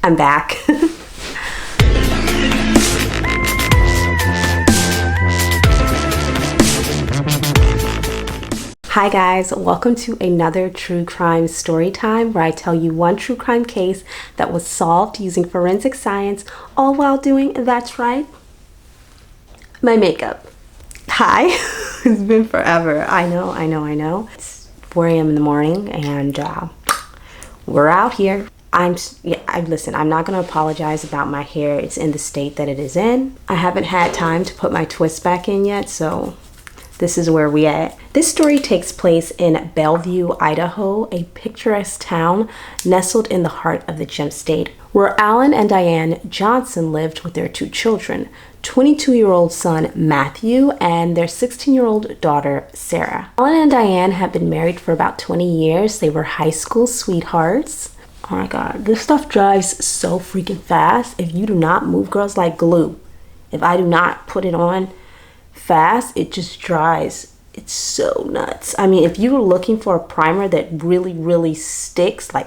I'm back. Hi guys, welcome to another true crime story time where I tell you one true crime case that was solved using forensic science, all while doing, that's right, my makeup. Hi, it's been forever. I know. It's 4 a.m. in the morning and we're out here. Listen, I'm not going to apologize about my hair. It's in the state that it is in. I haven't had time to put my twist back in yet, so this is where we at. This story takes place in Bellevue, Idaho, a picturesque town nestled in the heart of the Gem State, where Alan and Diane Johnson lived with their 2 children, 22-year-old son Matthew and their 16-year-old daughter Sarah. Alan and Diane had been married for about 20 years. They were high school sweethearts. Oh my God, this stuff dries so freaking fast. If you do not move, girls, like glue. If I do not put it on fast, it just dries. It's so nuts. I mean, if you're looking for a primer that really sticks, like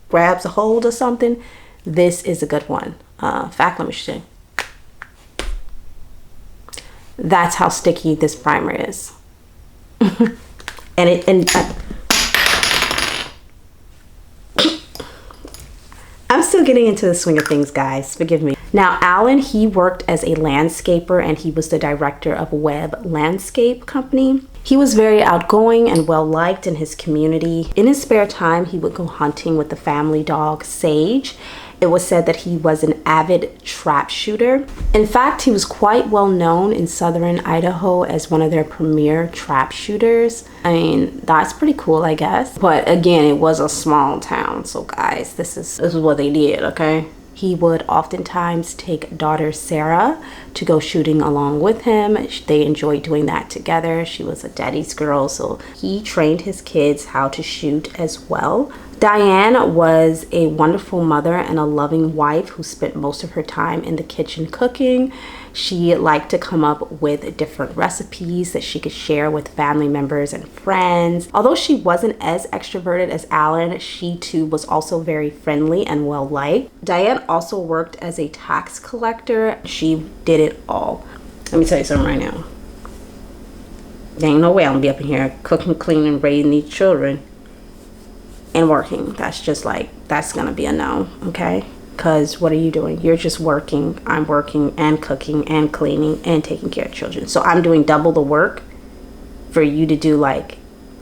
grabs a hold or something, this is a good one. In fact, let me show you. That's how sticky this primer is. I'm still getting into the swing of things, guys. Forgive me. Now, Alan, he worked as a landscaper and he was the director of a web landscape company. He was very outgoing and well-liked in his community. In his spare time, he would go hunting with the family dog, Sage. It was said that he was an avid trap shooter. In fact, he was quite well known in southern Idaho as one of their premier trap shooters. I mean, that's pretty cool, I guess. But again, it was a small town. So guys, this is what they did, okay? He would oftentimes take daughter Sarah to go shooting along with him. They enjoyed doing that together. She was a daddy's girl, so he trained his kids how to shoot as well. Diane was a wonderful mother and a loving wife who spent most of her time in the kitchen cooking. She liked to come up with different recipes that she could share with family members and friends. Although she wasn't as extroverted as Alan, she too was also very friendly and well liked. Diane also worked as a tax collector. She did it all. Let me tell you something right now. There ain't no way I'm gonna be up in here cooking, cleaning, raising these children and working. That's gonna be a no, okay? Because what are you doing? You're just working. I'm working and cooking and cleaning and taking care of children. So I'm doing double the work for you to do, like,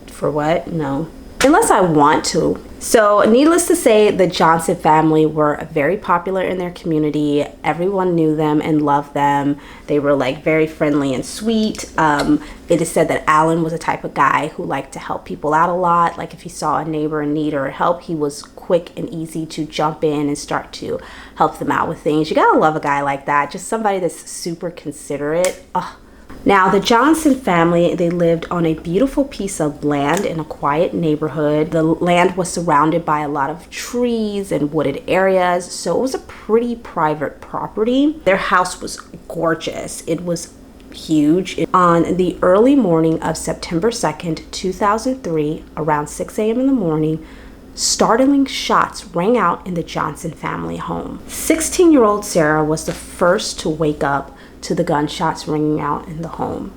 for what? No. Unless I want to. So needless to say, the Johnson family were very popular in their community. Everyone knew them and loved them. They were like very friendly and sweet. It is said that Alan was a type of guy who liked to help people out a lot. Like if he saw a neighbor in need or help, he was quick and easy to jump in and start to help them out with things. You gotta love a guy like that. Just somebody that's super considerate. Ugh. Now, the Johnson family, they lived on a beautiful piece of land in a quiet neighborhood. The land was surrounded by a lot of trees and wooded areas, so it was a pretty private property. Their house was gorgeous. It was huge. On the early morning of September 2nd, 2003, around 6 a.m. in the morning, startling shots rang out in the Johnson family home. 16-year-old Sarah was the first to wake up to the gunshots ringing out in the home.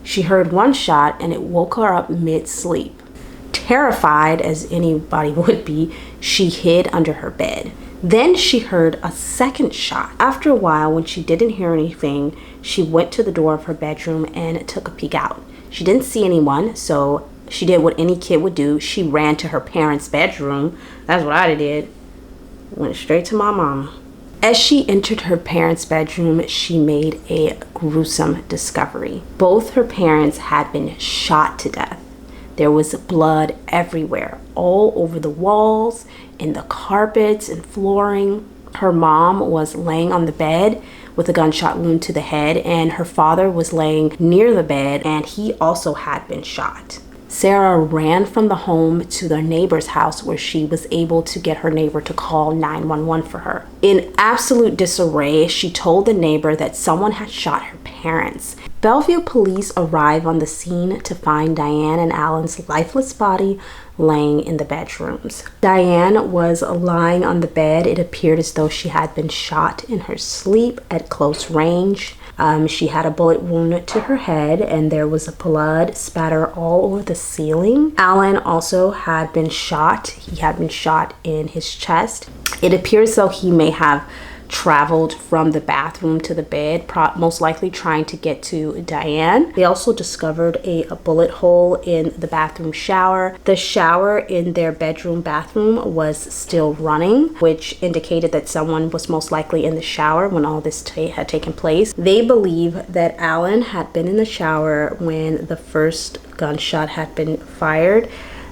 She heard one shot and it woke her up mid-sleep. Terrified, as anybody would be, she hid under her bed. Then she heard a second shot. After a while, when she didn't hear anything, she went to the door of her bedroom and took a peek out. She didn't see anyone, so she did what any kid would do. She ran to her parents' bedroom. That's what I did. Went straight to my mama. As she entered her parents' bedroom, she made a gruesome discovery. Both her parents had been shot to death. There was blood everywhere, all over the walls, in the carpets and flooring. Her mom was laying on the bed with a gunshot wound to the head, and her father was laying near the bed, and he also had been shot. Sarah ran from the home to their neighbor's house where she was able to get her neighbor to call 911 for her. In absolute disarray, she told the neighbor that someone had shot her parents. Bellevue police arrive on the scene to find Diane and Alan's lifeless body laying in the bedrooms. Diane was lying on the bed. It appeared as though she had been shot in her sleep at close range. She had a bullet wound to her head, and there was a blood spatter all over the ceiling. Alan also had been shot. He had been shot in his chest. It appears though he may have traveled from the bathroom to the bed, most likely trying to get to Diane. They also discovered a bullet hole in the bathroom shower. The shower in their bedroom bathroom was still running, which indicated that someone was most likely in the shower when all this had taken place. They believe that Alan had been in the shower when the first gunshot had been fired,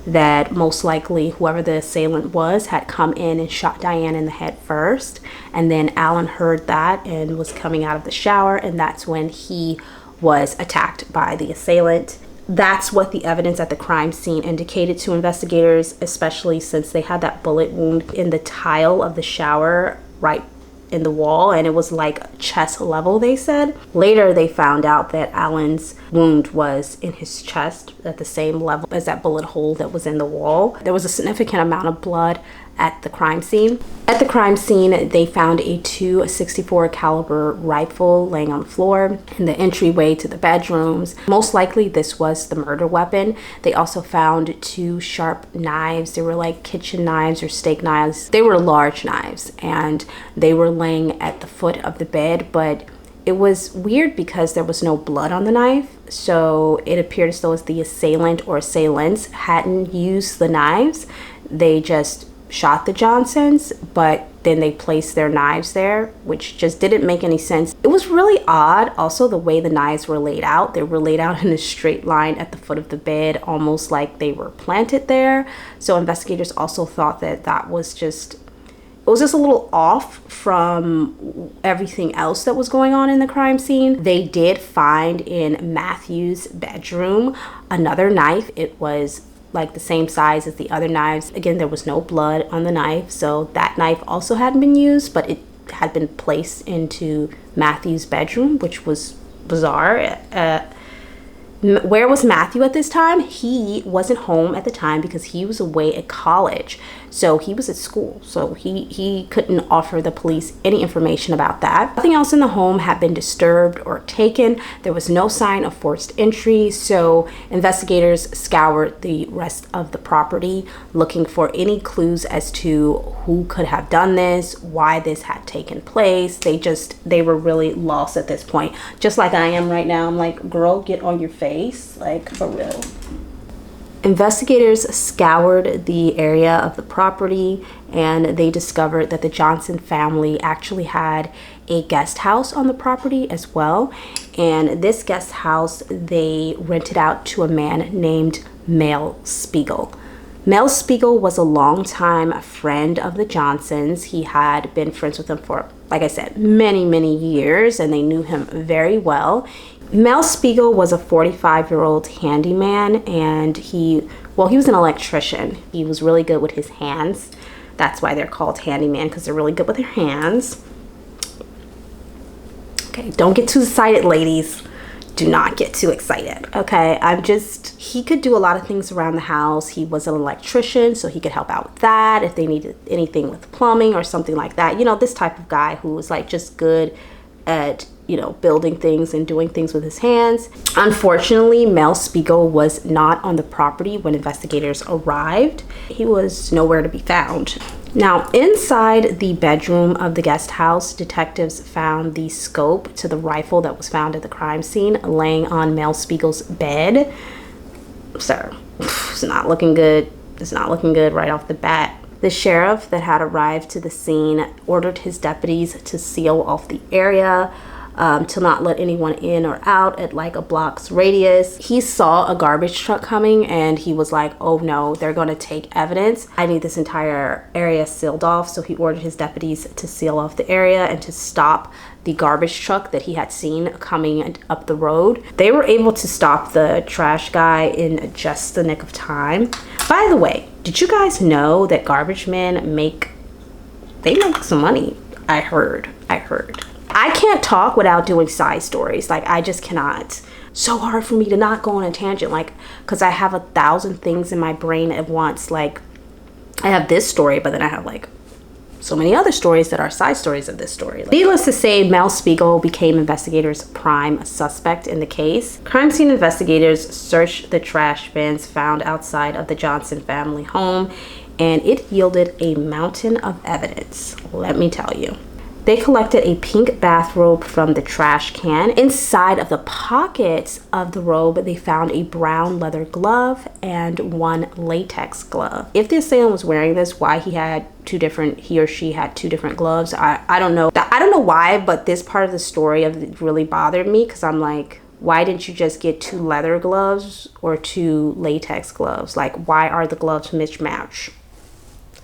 that most likely whoever the assailant was had come in and shot Diane in the head first, and then Alan heard that and was coming out of the shower, and that's when he was attacked by the assailant. That's what the evidence at the crime scene indicated to investigators, especially since they had that bullet wound in the tile of the shower right in the wall, and it was like chest level, they said. Later they found out that Alan's wound was in his chest at the same level as that bullet hole that was in the wall. There was a significant amount of blood at the crime scene. At the crime scene, they found a .264 caliber rifle laying on the floor in the entryway to the bedrooms. Most likely this was the murder weapon. They also found 2 sharp knives. They were like kitchen knives or steak knives. They were large knives, and they were laying at the foot of the bed, but it was weird because there was no blood on the knife. So it appeared as though the assailant or assailants hadn't used the knives. They just shot the Johnsons, but then they placed their knives there, which just didn't make any sense. It was really odd also the way the knives were laid out. They were laid out in a straight line at the foot of the bed, almost like they were planted there. So investigators also thought that it was just a little off from everything else that was going on in the crime scene. They did find in Matthew's bedroom another knife. It was like the same size as the other knives. Again, there was no blood on the knife, so that knife also hadn't been used, but it had been placed into Matthew's bedroom, which was bizarre. Where was Matthew at this time? He wasn't home at the time because he was away at college. So he was at school. So he couldn't offer the police any information about that. Nothing else in the home had been disturbed or taken. There was no sign of forced entry. So investigators scoured the rest of the property looking for any clues as to who could have done this, why this had taken place. They were really lost at this point. Just like I am right now. I'm like, girl, get on your face, like for real. Investigators scoured the area of the property, and they discovered that the Johnson family actually had a guest house on the property as well. And this guest house they rented out to a man named Mel Spiegel. Mel Spiegel was a longtime friend of the Johnsons. He had been friends with them for, like I said, many years, and they knew him very well. Mel Spiegel was a 45-year-old handyman, and he was an electrician. He was really good with his hands. That's why they're called handyman, because they're really good with their hands. Okay, don't get too excited, ladies. Do not get too excited, okay? He could do a lot of things around the house. He was an electrician, so he could help out with that if they needed anything with plumbing or something like that. You know, this type of guy who was like just good at building things and doing things with his hands. Unfortunately, Mel Spiegel was not on the property when investigators arrived. He was nowhere to be found. Now, inside the bedroom of the guest house, detectives found the scope to the rifle that was found at the crime scene laying on Mel Spiegel's bed. Sir, it's not looking good. It's not looking good right off the bat. The sheriff that had arrived to the scene ordered his deputies to seal off the area. to not let anyone in or out at like a block's radius. He saw a garbage truck coming and he was like, oh no, they're going to take evidence. I need this entire area sealed off. So he ordered his deputies to seal off the area and to stop the garbage truck that he had seen coming up the road. They were able to stop the trash guy in just the nick of time. By the way, did you guys know that garbage men make some money? I heard. I can't talk without doing side stories. Like, I just cannot. So hard for me to not go on a tangent, like, because I have 1,000 things in my brain at once. Like, I have this story, but then I have like so many other stories that are side stories of this story. Needless to say, Mel Spiegel became investigators' prime suspect in the case. Crime scene investigators searched the trash bins found outside of the Johnson family home, and it yielded a mountain of evidence, let me tell you. They collected a pink bathrobe from the trash can. Inside of the pockets of the robe, they found a brown leather glove and one latex glove. If the assailant was wearing this, why he or she had two different gloves, I don't know. I don't know why, but this part of the story really bothered me, because I'm like, why didn't you just get 2 leather gloves or 2 latex gloves? Like, why are the gloves mismatched?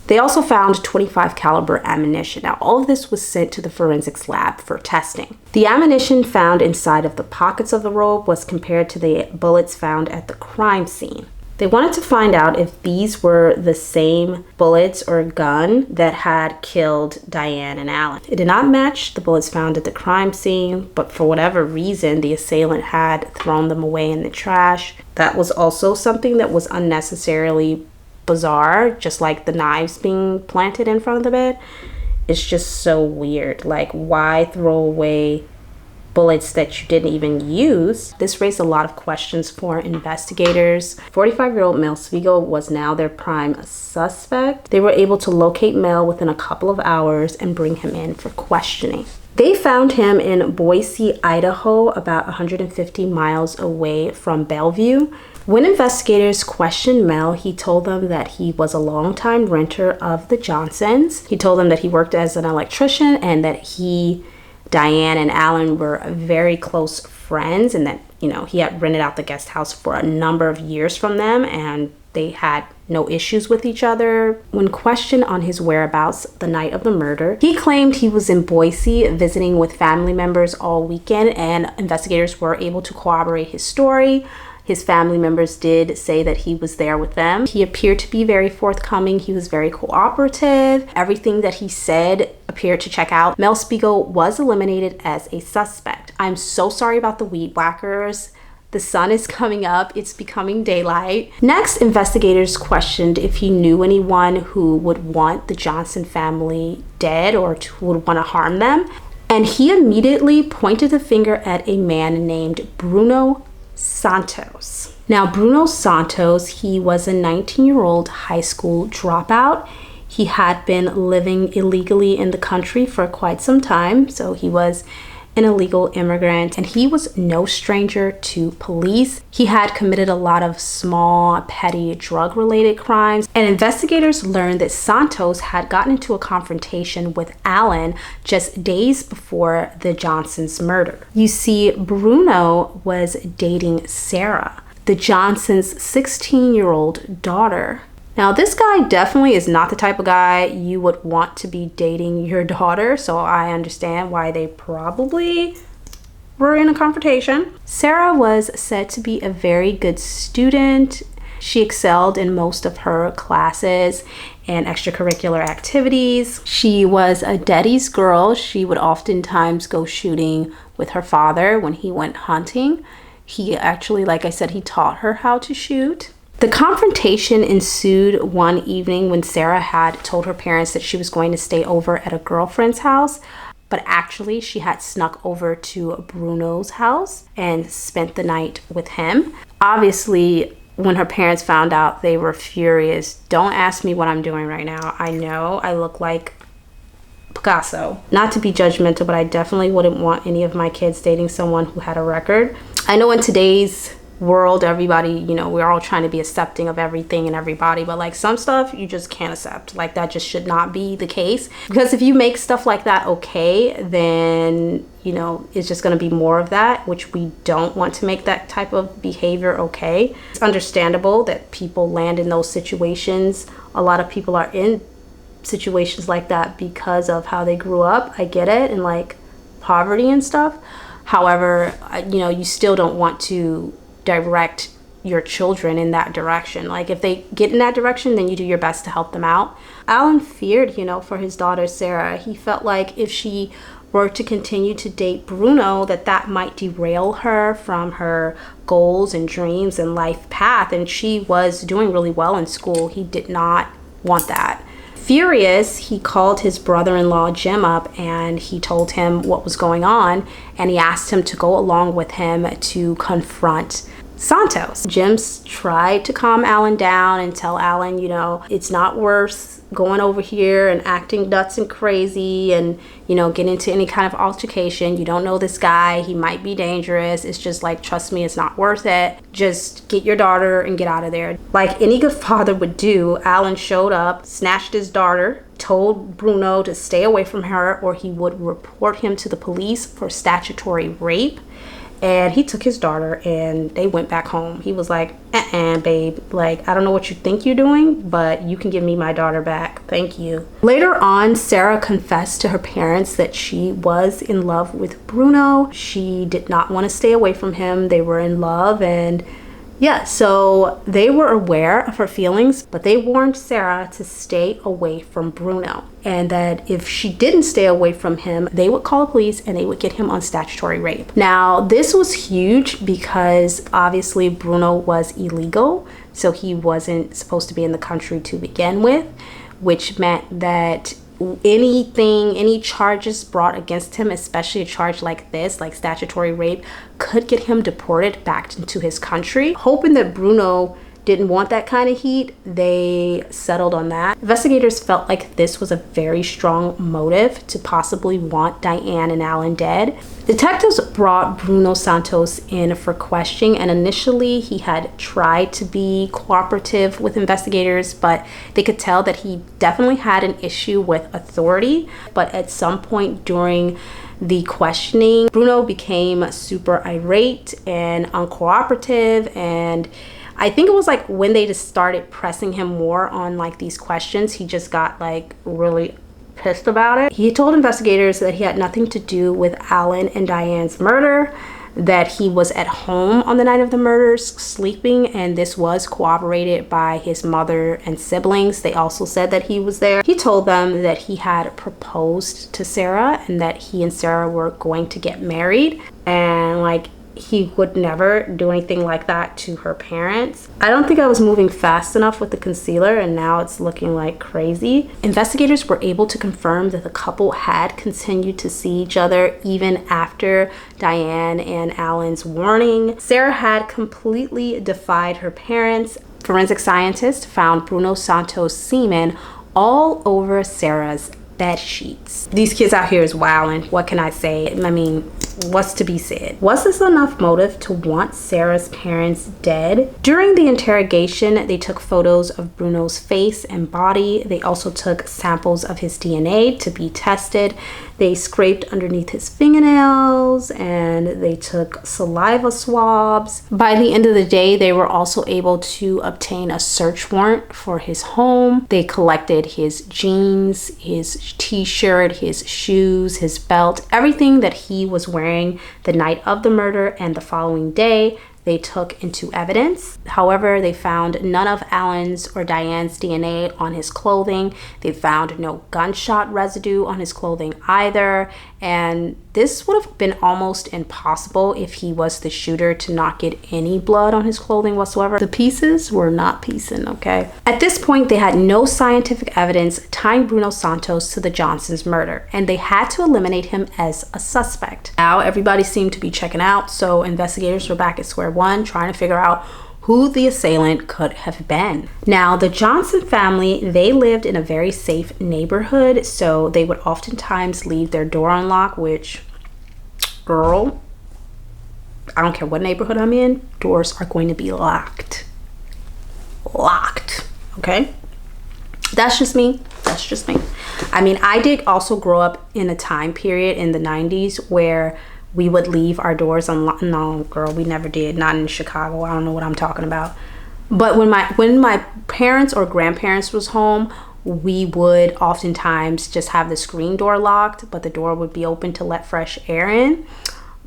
They also found 25 caliber ammunition. Now, all of this was sent to the forensics lab for testing. The ammunition found inside of the pockets of the robe was compared to the bullets found at the crime scene. They wanted to find out if these were the same bullets or gun that had killed Diane and Alan. It did not match the bullets found at the crime scene, but for whatever reason, the assailant had thrown them away in the trash. That was also something that was unnecessarily bizarre, just like the knives being planted in front of the bed. It's just so weird. Like, why throw away bullets that you didn't even use? This raised a lot of questions for investigators. 45-year-old Mel Spiegel was now their prime suspect. They were able to locate Mel within a couple of hours and bring him in for questioning. They found him in Boise, Idaho, about 150 miles away from Bellevue. When investigators questioned Mel, he told them that he was a longtime renter of the Johnsons. He told them that he worked as an electrician and that Diane and Alan were very close friends, and that, he had rented out the guest house for a number of years from them and they had no issues with each other. When questioned on his whereabouts the night of the murder, he claimed he was in Boise visiting with family members all weekend, and investigators were able to corroborate his story. His family members did say that he was there with them. He appeared to be very forthcoming. He was very cooperative. Everything that he said appeared to check out. Mel Spiegel was eliminated as a suspect. I'm so sorry about the weed whackers. The sun is coming up. It's becoming daylight. Next, investigators questioned if he knew anyone who would want the Johnson family dead or who would want to harm them. And he immediately pointed the finger at a man named Bruno Santos. Now, Bruno Santos, he was a 19-year-old high school dropout. He had been living illegally in the country for quite some time, so he was an illegal immigrant, and he was no stranger to police. He had committed a lot of small, petty drug-related crimes, and investigators learned that Santos had gotten into a confrontation with Alan just days before the Johnsons' murder. You see, Bruno was dating Sarah, the Johnsons' 16-year-old daughter. Now, this guy definitely is not the type of guy you would want to be dating your daughter, so I understand why they probably were in a confrontation. Sarah was said to be a very good student. She excelled in most of her classes and extracurricular activities. She was a daddy's girl. She would oftentimes go shooting with her father when he went hunting. He actually, like I said, he taught her how to shoot. The confrontation ensued one evening when Sarah had told her parents that she was going to stay over at a girlfriend's house, but actually she had snuck over to Bruno's house and spent the night with him. Obviously, when her parents found out, they were furious. Don't ask me what I'm doing right now. I know I look like Picasso. Not to be judgmental, but I definitely wouldn't want any of my kids dating someone who had a record. I know in today's world, everybody, you know, we're all trying to be accepting of everything and everybody, but like some stuff you just can't accept. Like that just should not be the case, because if you make stuff like that okay, then you know it's just going to be more of that, which we don't want to make that type of behavior okay. It's understandable that people land in those situations. A lot of people are in situations like that because of how they grew up. I get it, and like poverty and stuff. However, you know, you still don't want to direct your children in that direction. Like if they get in that direction, then you do your best to help them out. Alan feared, you know, for his daughter Sarah. He felt like if she were to continue to date Bruno, that might derail her from her goals and dreams and life path. And she was doing really well in school. He did not want that. Furious, he called his brother-in-law Jim up and he told him what was going on, and he asked him to go along with him to confront Santos. Jim tried to calm Alan down and tell Alan, you know, it's not worth going over here and acting nuts and crazy and, you know, get into any kind of altercation. You don't know this guy. He might be dangerous. It's just like, trust me, it's not worth it. Just get your daughter and get out of there. Like any good father would do, Alan showed up, snatched his daughter, told Bruno to stay away from her or he would report him to the police for statutory rape. And he took his daughter and they went back home. He was like, babe, like, I don't know what you think you're doing, but you can give me my daughter back. Thank you. Later on, Sarah confessed to her parents that she was in love with Bruno. She did not want to stay away from him. They were in love, and yeah, so they were aware of her feelings, but they warned Sarah to stay away from Bruno, and that if she didn't stay away from him, they would call the police and they would get him on statutory rape. Now, this was huge because obviously Bruno was illegal, so he wasn't supposed to be in the country to begin with, which meant that any charges brought against him, especially a charge like this, like statutory rape, could get him deported back into his country. Hoping that Bruno didn't want that kind of heat, they settled on that. Investigators felt like this was a very strong motive to possibly want Diane and Alan dead. Detectives brought Bruno Santos in for questioning, and initially he had tried to be cooperative with investigators, but they could tell that he definitely had an issue with authority. But at some point during the questioning, Bruno became super irate and uncooperative, and I think it was like when they just started pressing him more on like these questions, he just got like really pissed about it. He told investigators that he had nothing to do with Alan and Diane's murder, that he was at home on the night of the murders sleeping, and this was corroborated by his mother and siblings. They also said that he was there. He told them that he had proposed to Sarah and that he and Sarah were going to get married, and like he would never do anything like that to her parents. I don't think I was moving fast enough with the concealer, and now it's looking like crazy. Investigators were able to confirm that the couple had continued to see each other even after Diane and Alan's warning. Sarah had completely defied her parents. Forensic scientists found Bruno Santos' semen all over Sarah's bed sheets. These kids out here is wilding. What can I say? I mean, what's to be said? Was this enough motive to want Sarah's parents dead? During the interrogation, they took photos of Bruno's face and body. They also took samples of his DNA to be tested. They scraped underneath his fingernails and they took saliva swabs. By the end of the day, they were also able to obtain a search warrant for his home. They collected his jeans, his t-shirt, his shoes, his belt, everything that he was wearing the night of the murder and the following day. They took into evidence. However, they found none of Alan's or Diane's DNA on his clothing. They found no gunshot residue on his clothing either. And this would have been almost impossible if he was the shooter to not get any blood on his clothing whatsoever. The pieces were not piecing, okay? At this point, they had no scientific evidence tying Bruno Santos to the Johnsons' murder, and they had to eliminate him as a suspect. Now, everybody seemed to be checking out, so investigators were back at square one, trying to figure out who the assailant could have been. Now, the Johnson family, they lived in a very safe neighborhood, so they would oftentimes leave their door unlocked, which, girl, I don't care what neighborhood I'm in, doors are going to be locked. Locked. Okay? That's just me. That's just me. I mean, I did also grow up in a time period in the 90s where we would leave our doors unlocked. No, girl, we never did. Not in Chicago. I don't know what I'm talking about. But when my parents or grandparents was home, we would oftentimes just have the screen door locked, but the door would be open to let fresh air in.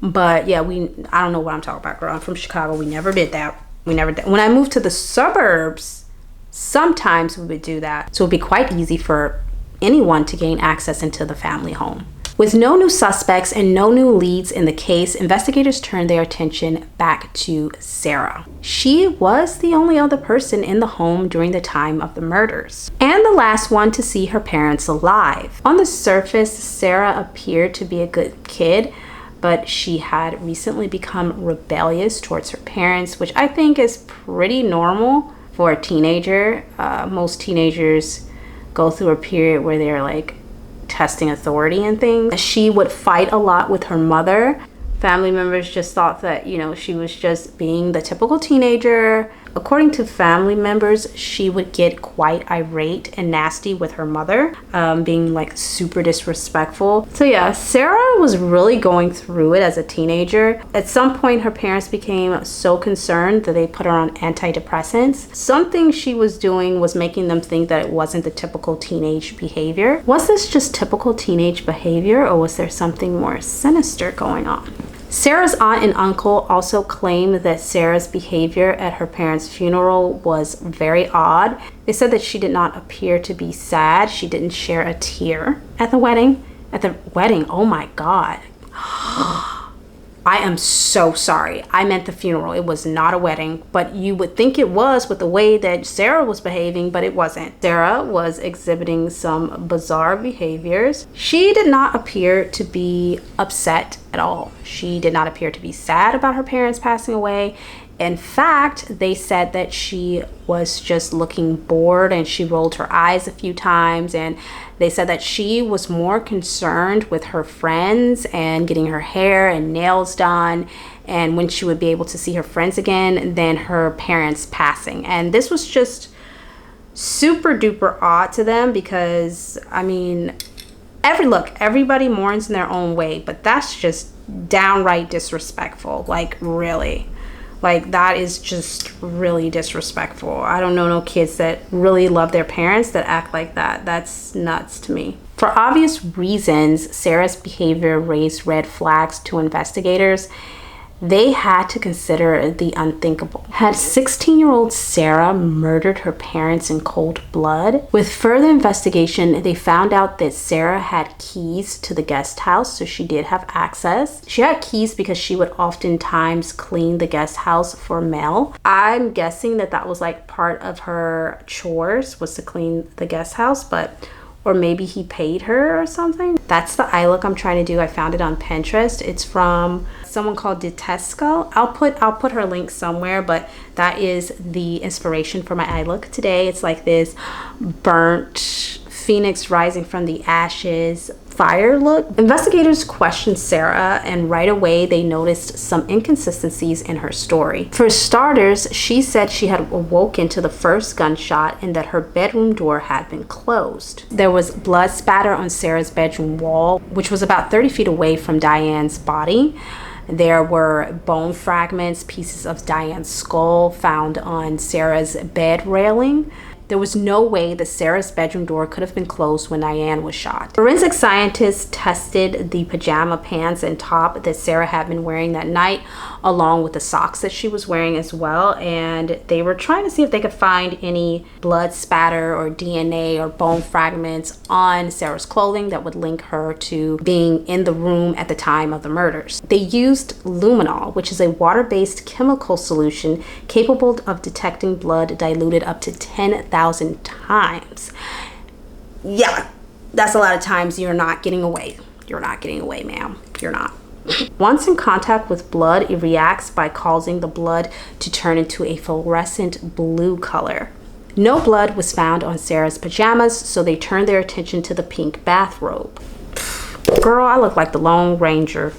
But yeah, I don't know what I'm talking about, girl. I'm from Chicago. We never did that. We never did. When I moved to the suburbs, sometimes we would do that. So it'd be quite easy for anyone to gain access into the family home. With no new suspects and no new leads in the case, investigators turned their attention back to Sarah. She was the only other person in the home during the time of the murders, and the last one to see her parents alive. On the surface, Sarah appeared to be a good kid, but she had recently become rebellious towards her parents, which I think is pretty normal for a teenager. Most teenagers go through a period where they're like testing authority and things. She would fight a lot with her mother. Family members just thought that, you know, she was just being the typical teenager. According to family members, she would get quite irate and nasty with her mother, being like super disrespectful. So yeah, Sarah was really going through it as a teenager. At some point, her parents became so concerned that they put her on antidepressants. Something she was doing was making them think that it wasn't the typical teenage behavior. Was this just typical teenage behavior, or was there something more sinister going on? Sarah's aunt and uncle also claimed that Sarah's behavior at her parents' funeral was very odd. They said that she did not appear to be sad. She didn't share a tear at the wedding. Oh my God. I am so sorry. I meant the funeral. It was not a wedding, but you would think it was with the way that Sarah was behaving, but it wasn't. Sarah was exhibiting some bizarre behaviors. She did not appear to be upset at all. She did not appear to be sad about her parents passing away. In fact, they said that she was just looking bored and she rolled her eyes a few times, and they said that she was more concerned with her friends and getting her hair and nails done and when she would be able to see her friends again than her parents passing. And this was just super duper odd to them because, I mean, everybody mourns in their own way, but that's just downright disrespectful. Like, really. Like, that is just really disrespectful. I don't know no kids that really love their parents that act like that. That's nuts to me. For obvious reasons, Sarah's behavior raised red flags to investigators. They had to consider the unthinkable. Had 16-year-old Sarah murdered her parents in cold blood? With further investigation, they found out that Sarah had keys to the guest house, so she did have access. She had keys because she would oftentimes clean the guest house for Mel. I'm guessing that that was like part of her chores, was to clean the guest house, or maybe he paid her or something. That's the eye look I'm trying to do. I found it on Pinterest. It's from someone called Detesco. I'll put her link somewhere, but that is the inspiration for my eye look today. It's like this burnt phoenix rising from the ashes fire look. Investigators questioned Sarah, and right away they noticed some inconsistencies in her story. For starters, she said she had awoken to the first gunshot and that her bedroom door had been closed. There was blood spatter on Sarah's bedroom wall, which was about 30 feet away from Diane's body. There were bone fragments, pieces of Diane's skull found on Sarah's bed railing. There was no way that Sarah's bedroom door could have been closed when Diane was shot. Forensic scientists tested the pajama pants and top that Sarah had been wearing that night, along with the socks that she was wearing as well, and they were trying to see if they could find any blood spatter or DNA or bone fragments on Sarah's clothing that would link her to being in the room at the time of the murders. They used luminol, which is a water-based chemical solution capable of detecting blood diluted up to 10,000 times. Yeah, that's a lot of times. You're not getting away. You're not getting away, ma'am. You're not. Once in contact with blood, it reacts by causing the blood to turn into a fluorescent blue color. No blood was found on Sarah's pajamas, so they turned their attention to the pink bathrobe. Girl, I look like the Lone Ranger.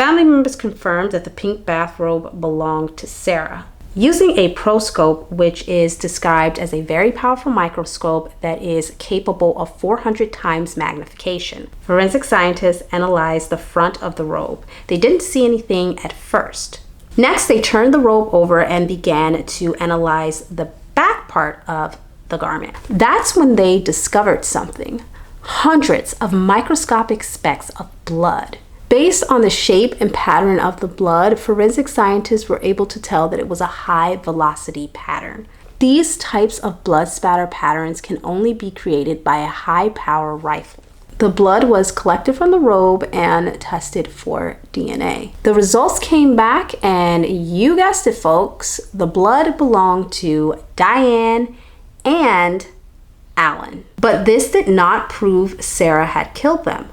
family members confirmed that the pink bathrobe belonged to Sarah. Using a proscope, which is described as a very powerful microscope that is capable of 400 times magnification, forensic scientists analyzed the front of the robe. They didn't see anything at first. Next, they turned the robe over and began to analyze the back part of the garment. That's when they discovered something. Hundreds of microscopic specks of blood. Based on the shape and pattern of the blood, forensic scientists were able to tell that it was a high velocity pattern. These types of blood spatter patterns can only be created by a high power rifle. The blood was collected from the robe and tested for DNA. The results came back, and you guessed it, folks, the blood belonged to Diane and Alan. But this did not prove Sarah had killed them.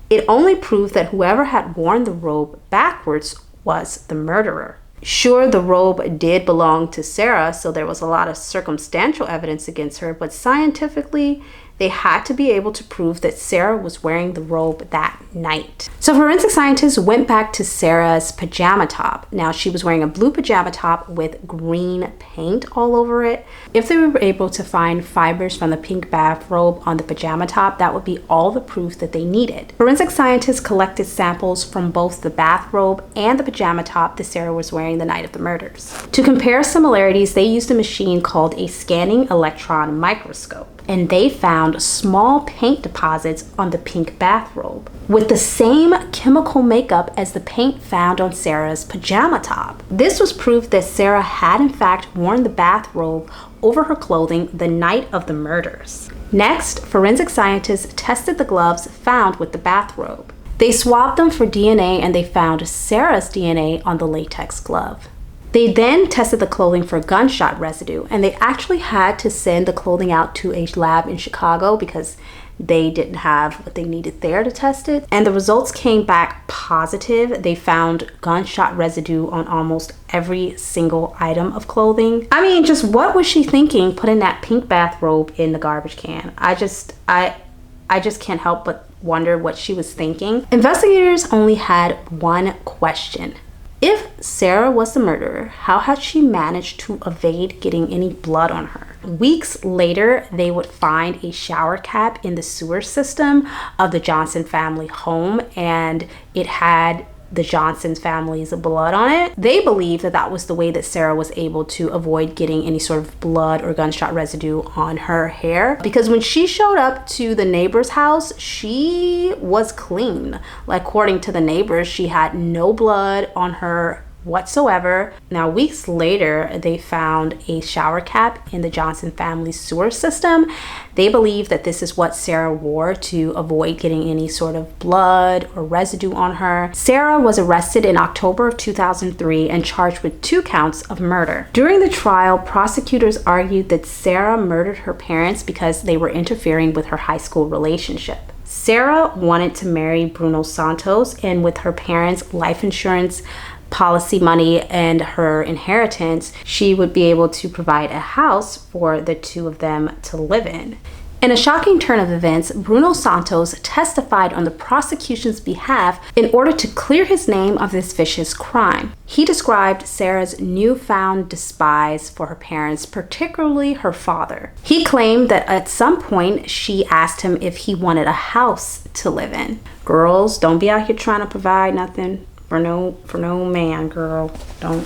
It only proved that whoever had worn the robe backwards was the murderer. Sure, the robe did belong to Sarah, so there was a lot of circumstantial evidence against her, but scientifically, they had to be able to prove that Sarah was wearing the robe that night. So forensic scientists went back to Sarah's pajama top. Now, she was wearing a blue pajama top with green paint all over it. If they were able to find fibers from the pink bathrobe on the pajama top, that would be all the proof that they needed. Forensic scientists collected samples from both the bathrobe and the pajama top that Sarah was wearing the night of the murders. To compare similarities, they used a machine called a scanning electron microscope, and they found small paint deposits on the pink bathrobe with the same chemical makeup as the paint found on Sarah's pajama top. This was proof that Sarah had in fact worn the bathrobe over her clothing the night of the murders. Next, forensic scientists tested the gloves found with the bathrobe. They swabbed them for DNA, and they found Sarah's DNA on the latex glove. They then tested the clothing for gunshot residue, and they actually had to send the clothing out to a lab in Chicago because they didn't have what they needed there to test it. And the results came back positive. They found gunshot residue on almost every single item of clothing. I mean, just what was she thinking putting that pink bathrobe in the garbage can? I just can't help but wonder what she was thinking. Investigators only had one question. If Sarah was the murderer, how had she managed to evade getting any blood on her? Weeks later, they would find a shower cap in the sewer system of the Johnson family home, and it had the Johnson family's blood on it. They believe that that was the way that Sarah was able to avoid getting any sort of blood or gunshot residue on her hair, because when she showed up to the neighbor's house, she was clean. Like, according to the neighbors, she had no blood on her whatsoever. Now, weeks later, they found a shower cap in the Johnson family sewer system. They believe that this is what Sarah wore to avoid getting any sort of blood or residue on her. Sarah was arrested in October of 2003 and charged with 2 counts of murder. During the trial, prosecutors argued that Sarah murdered her parents because they were interfering with her high school relationship. Sarah wanted to marry Bruno Santos, and with her parents' life insurance policy money and her inheritance, she would be able to provide a house for the two of them to live in. In a shocking turn of events, Bruno Santos testified on the prosecution's behalf in order to clear his name of this vicious crime. He described Sarah's newfound despise for her parents, particularly her father. He claimed that at some point she asked him if he wanted a house to live in. Girls, don't be out here trying to provide nothing for no man, girl. Don't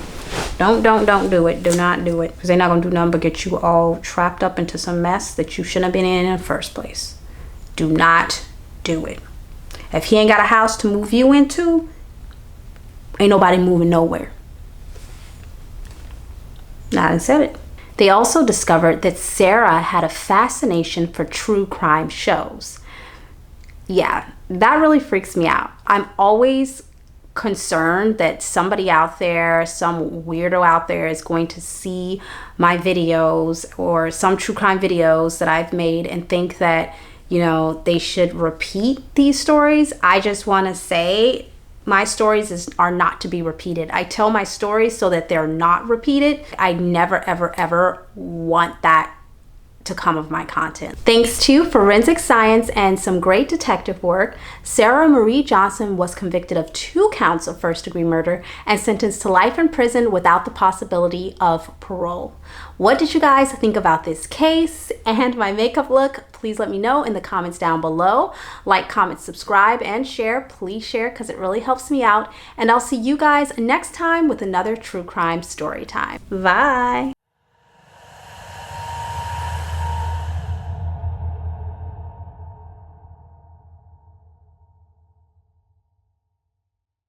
do it. Do not do it, because they're not gonna do nothing but get you all trapped up into some mess that you shouldn't have been in the first place. Do not do it. If he ain't got a house to move you into, ain't nobody moving nowhere. Now, I said it. They also discovered that Sarah had a fascination for true crime shows. Yeah, that really freaks me out. I'm always concerned that somebody out there, some weirdo out there, is going to see my videos or some true crime videos that I've made and think that, you know, they should repeat these stories. I just want to say my stories are not to be repeated. I tell my stories so that they're not repeated. I never, ever, ever want that to come of my content. Thanks to forensic science and some great detective work, Sarah Marie Johnson was convicted of 2 counts of first-degree murder and sentenced to life in prison without the possibility of parole. What did you guys think about this case and my makeup look? Please let me know in the comments down below. Like, comment, subscribe, and share. Please share because it really helps me out. And I'll see you guys next time with another true crime story time. Bye.